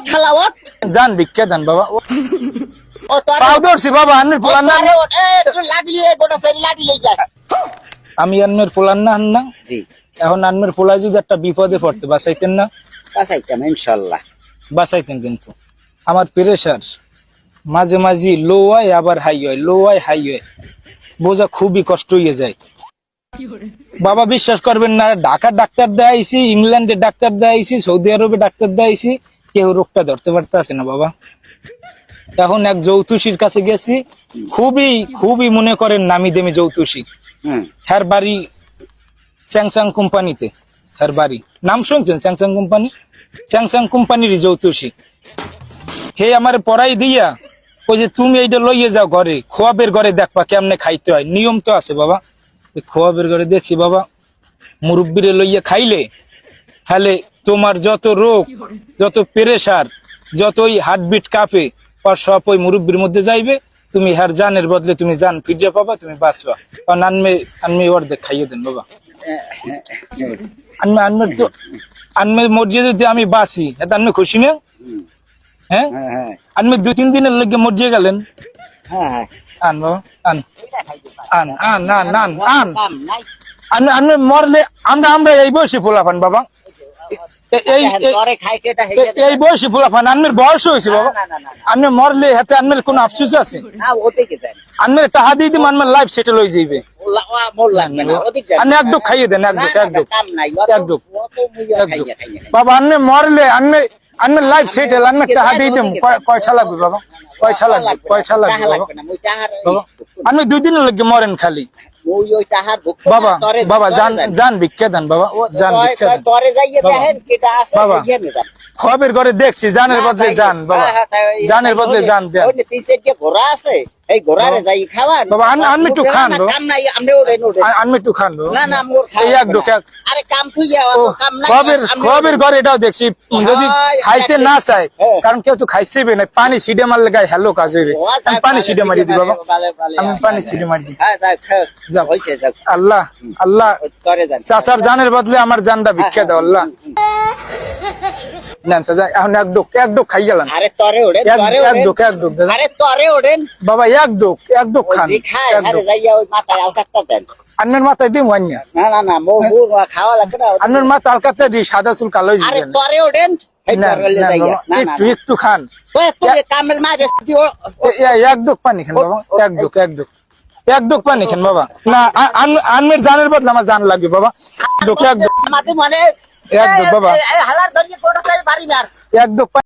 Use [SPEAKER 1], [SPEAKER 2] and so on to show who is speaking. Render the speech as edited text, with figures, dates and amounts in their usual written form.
[SPEAKER 1] ঠালা ওঠ
[SPEAKER 2] জান ভিক্ষা দেন বাবা
[SPEAKER 1] ও তোর
[SPEAKER 2] পাও ধরছি বাবা আন্নের ফুলান না
[SPEAKER 1] একটু লাডলি গোটা সাইড লাডলি যায়
[SPEAKER 2] আমি আন্নের ফুলান না না
[SPEAKER 1] জি
[SPEAKER 2] এখন আন্নের ফুলা যদি একটা বিপদে পড়তে বাঁচাইতেন না
[SPEAKER 1] বাঁচাইতাম ইনশাআল্লাহ
[SPEAKER 2] বাঁচাইতেন কিন্তু আমার প্রেশার মাঝে মাঝে লো হয় আবার হাই হয় লো হয় হাই হয় বোঝা খুবই কষ্ট হয়ে যায় বাবা বিশ্বাস করবেন না ঢাকার ডাক্তার দেয়াইছি ইংল্যান্ডের ডাক্তার দেয়াইছি সৌদি আরবে ডাক্তার দেয়াইছি কেউ রোগটা ধরতে পারতেছে না বাবা এখন এক জ্যোতিষীর কাছে গেছি খুবই খুবই মনে করেন নামি দেমি জ্যোতিষী হ্যার বাড়ি স্যামসাং কোম্পানিতে হ্যার বাড়ি নাম শুনছেন স্যামসাং কোম্পানি স্যামসাং কোম্পানির জ্যোতিষী হে আমার পড়াই দিয়া ওই যে তুমি এইটা লইয়ে যাও ঘরে খোয়াবের ঘরে দেখবা কেমনে খাইতে হয় নিয়ম তো আছে বাবা খোয়াবের ঘরে দেখছি বাবা মুরব্বীরে লইয়া খাইলে তাহলে তোমার যত রোগ যত প্রেসার যতই হার্টবিট কাঁপে সব ওই মুরব্বীর মধ্যে যাইবে তুমি হার জানের বদলে তুমি জান ফিরে পাবা তুমি বাঁচবা কারণ আনমে অর্ধেক খাইয়ে দেন বাবা আনমের তো আনমের মর্জি যদি আমি বাঁচি এটা আনমে খুশি না হ্যাঁ আনমে 2-3 দিনের লগে মর্জিয়ে গেলেন আন বাবা আন আন আন আন আন আন আনমে মরলে আমরা এই বয়সে ফুলাফান বাবা এই বয়সে ফুলাফান আনমের বয়স হয়েছে বাবা আনমে মরলে হাতে আনমের কোন আফসোস আছে আনমের টাকা দিয়ে দিম আনমের লাইফ সেটেল হয়ে যাইবে আনে একদম খাইয়ে দেন একদম বাবা আনমে মরলে আনমের লাইফ সেটেল আনমের টাকা দিয়ে দিম কয়টা লাগবে বাবা কয়টা লাগবে বাবা আনমে 2 দিনের লগে মরেন খালি বাবা বাবা জান ভিক্ষা দেন বাবা জান ভিক্ষা দেন বাবা খবের ঘরে দেখছি জানের বদলে জান বাবা জানের বদলে জান দেন
[SPEAKER 1] ঘোড়া আছে এই ঘোড়ারে যাই খাওয়ান
[SPEAKER 2] বাবা আমি একটু খান
[SPEAKER 1] কাম নাই আমরা
[SPEAKER 2] আমি একটু খান
[SPEAKER 1] না না মোর খাই আরে কাম তুই কাম নাই
[SPEAKER 2] খবের ঘরে এটাও দেখছি যদি খাইতে না চায় কারণ কেউ তো খাইছেই না পানি ছিটে মারলে গায়ে হ্যালো কাজ হইবে আমি পানি ছিটে মারি দিই বাবা আমি পানি ছিটে মারি দিই আল্লাহ আল্লাহ চাচার জানের বদলে আমার জানটা ভিক্ষা দাও আল্লাহ এখন এক ডোক খাই গেলাম বাবা এক ডোক খান আন্নের মাথায় দিই আন্নের মাথা আলকাতে দিই সাদা চুল কালো একটু খান এক ডোক পানি খান বাবা এক ডোক পানি খান বাবা না আন্নের জানের বদলে আমার জান লাগবে বাবা এক ডোক বাবা এক ডোক